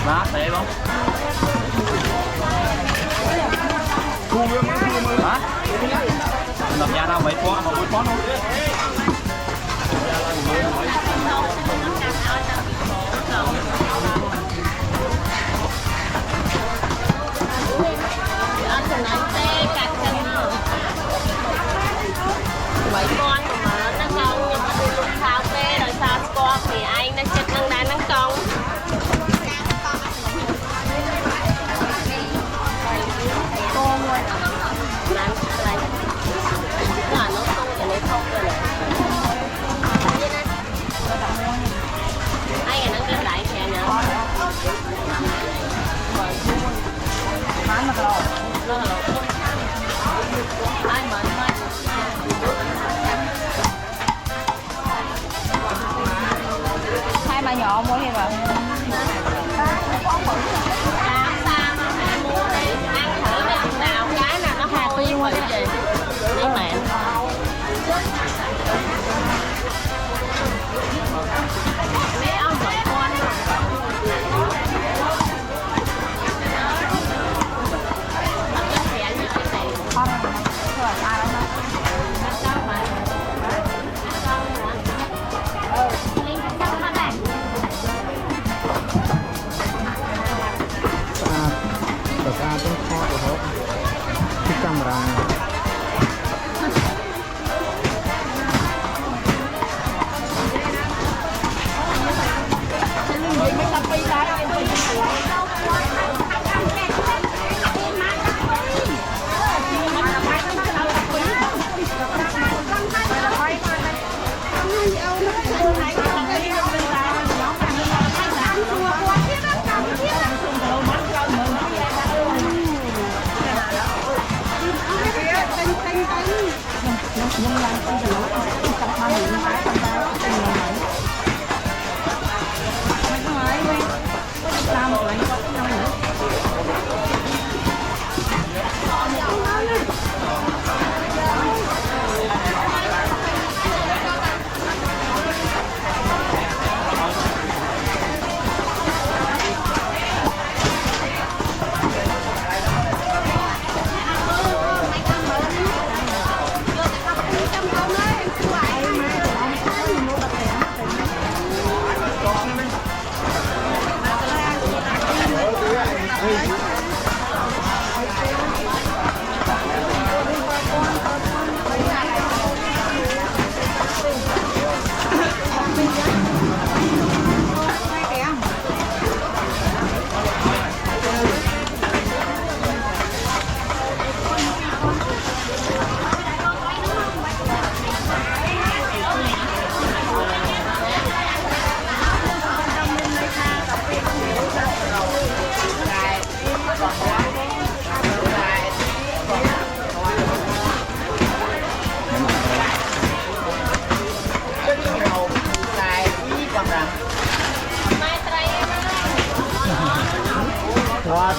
Đó, để không? Thu mưa hả? Làm nhà nào mấy con, một con không? mấy con mà nó con nhưng mà tôi luôn thao phê rồi sao con thì anh nó chết năng đá năng con con luôn làm lại là nó không thì nó không rồi này ai nó cái lại kìa nữa nó là ai mà hai bà nhỏ mua hay mà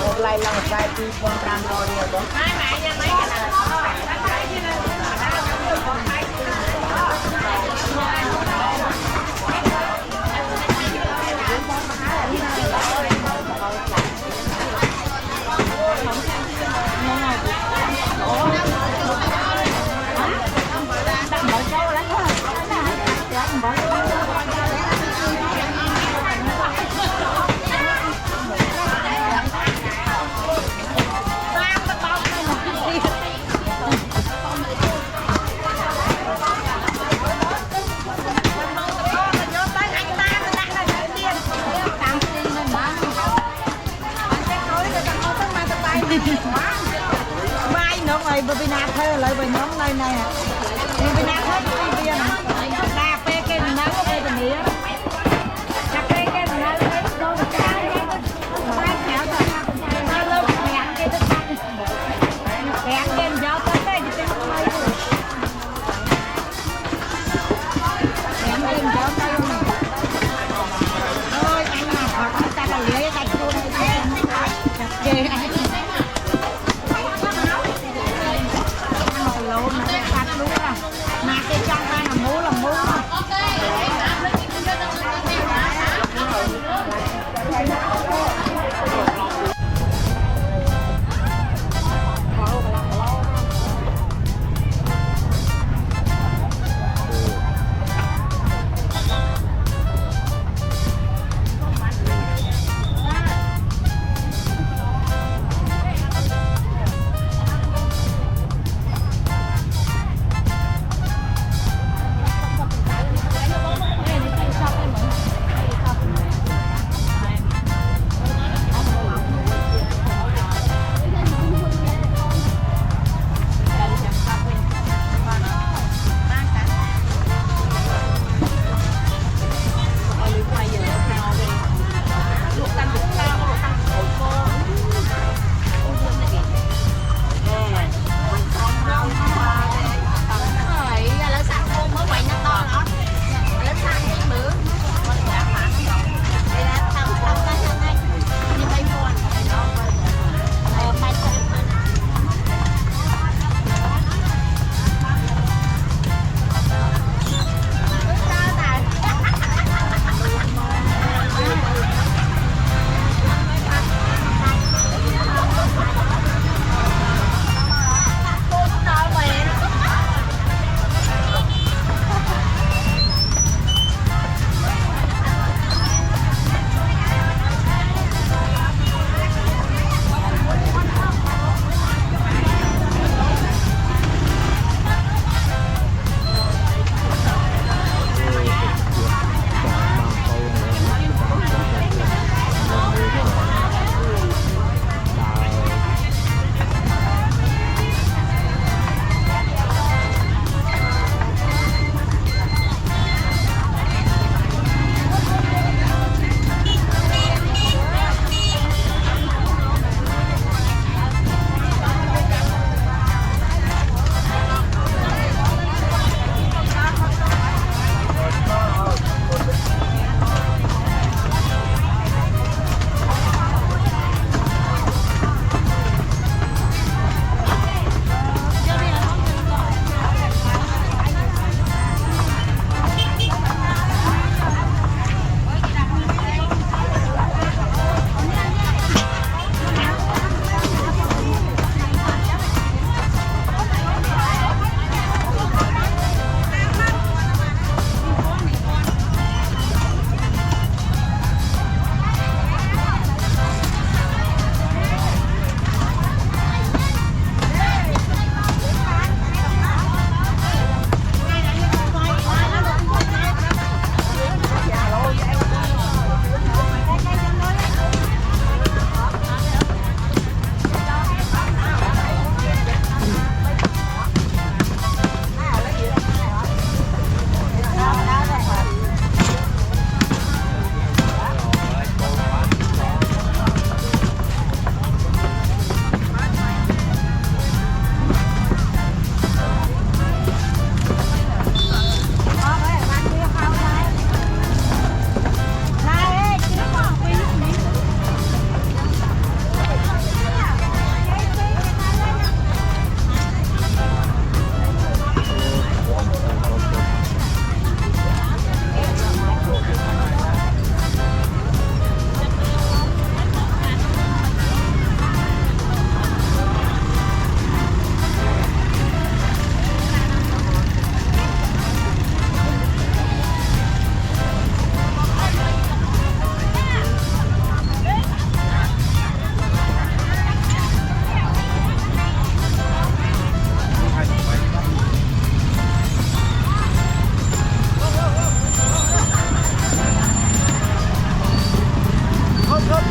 một lại là một cái thì con làm rồi đi rồi hai mẹ nhà mấy cái này mai nữa rồi bên nào thuê lại về nhóm đây này bên nào hết cái kia này đa pe cái mình nói cái bên này á cà phê cái mình nói cái đôi cái cái kéo rồi nó lên hẹn cái tất cả hẹn cái gió tới đây thì cái mấy hẹn cái gió tới ôi anh mà họ ta là lấy cái cô này ghê anh lộn mà cái cắt luôn à mà cái trong ra là mua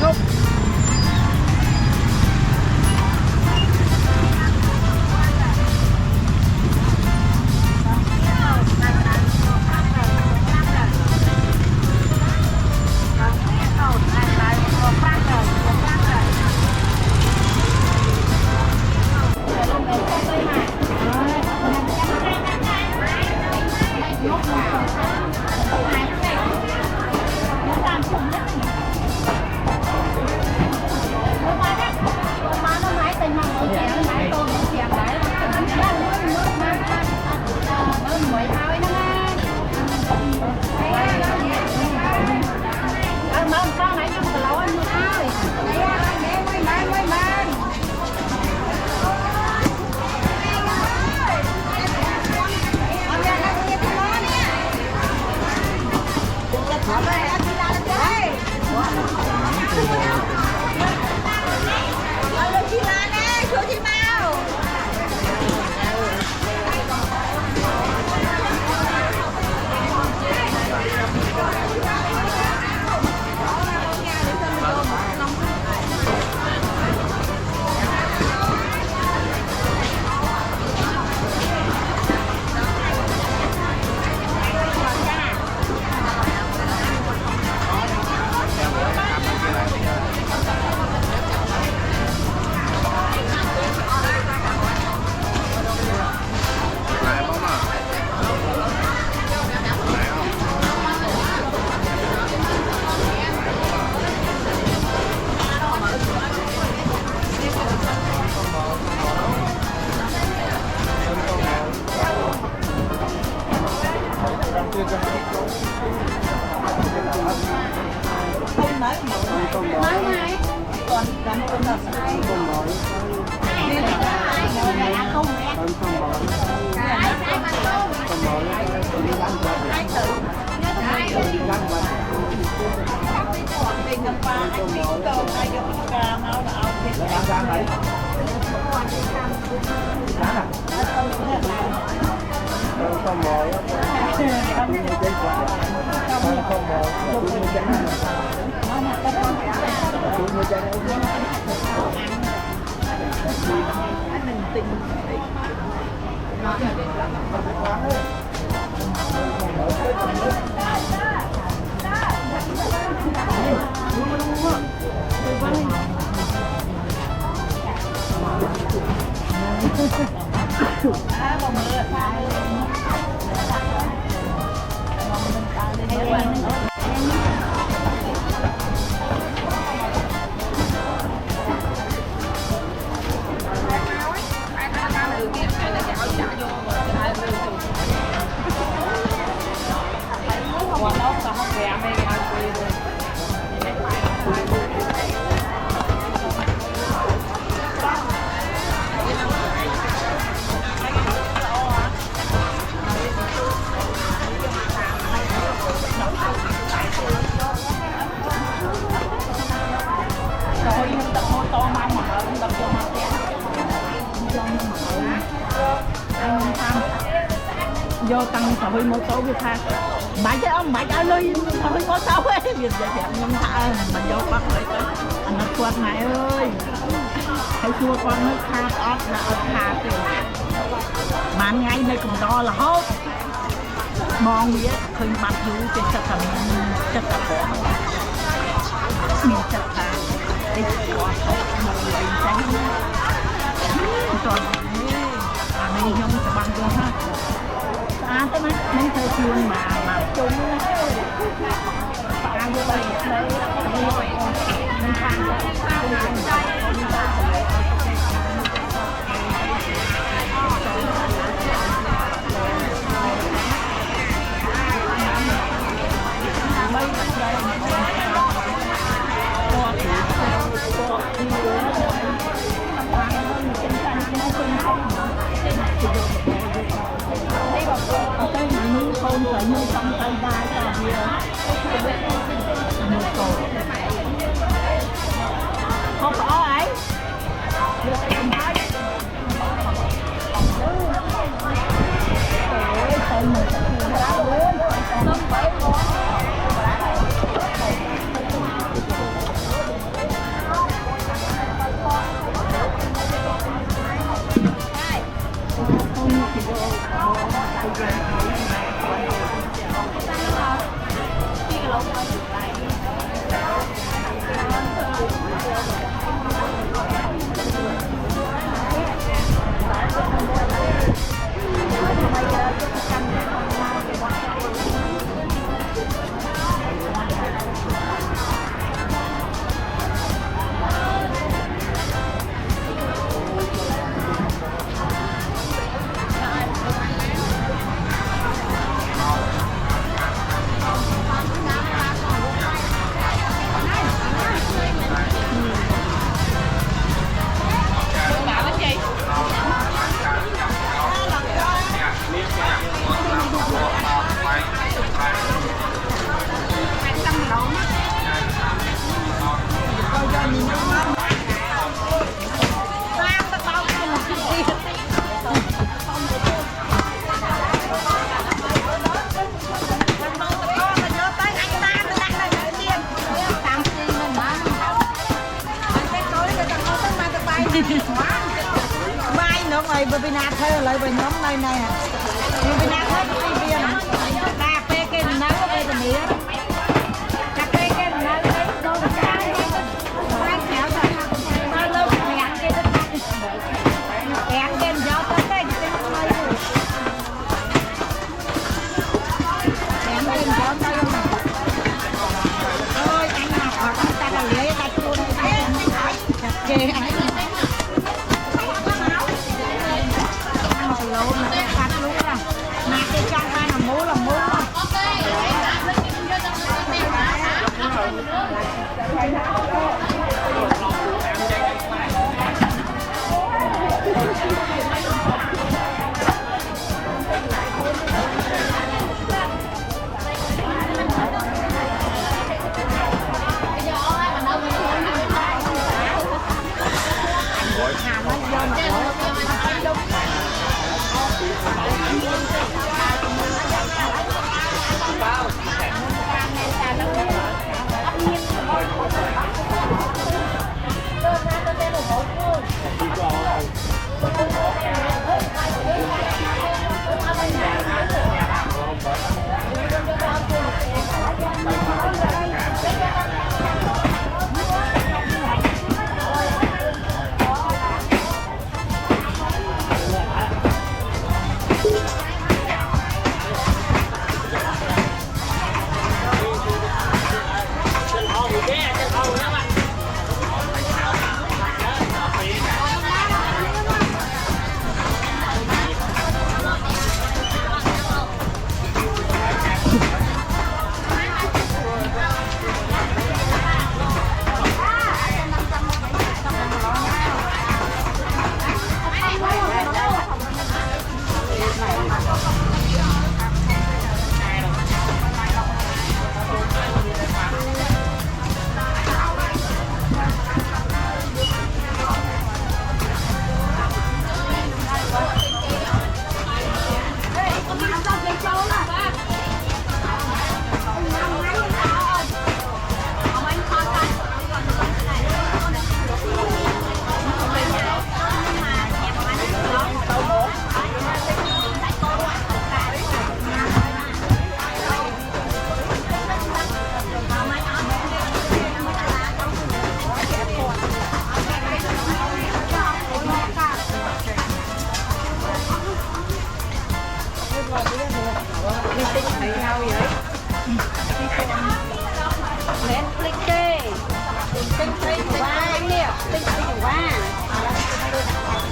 Ngốc. vô tăng sở hữu một số việc khác bãi chứ ông bãi trả lời sở hữu một số ấy việc giải thiệu nhưng thả mình vô bắt lấy anh nó quạt này ơi hãy chua con nước tha ót là ót tha thì mà ngay nơi cùng đó là hốt mong nghĩa khơi mặt dù trên chất thầm chất thầm mình chất thà đi qua hốt một người tránh còn mình không sẽ bằng vô ha tới mấy mấy thời chuyên mà chung ăn vô đây đây mình ăn không phải mua trong tay vai là nhiều mai nữa rồi bởi vì nát thơ lại bởi nhóm này này à nhưng vì nát thơ cái viên đa phê cái nắng có bây giờ nía cà phê cái nắng lấy đôi cái mai kéo rồi mai lâu mày ăn cái đất kẹt cái gió tới cái mai kẹt cái gió tới ôi anh học ở trong ta là lấy ta chua đây kê anh lâu mà phát luôn là mà cái trang tay là mố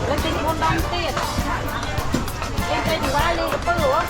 Lên tinh con đông tiệt. Lên tinh quá đi, có lúa.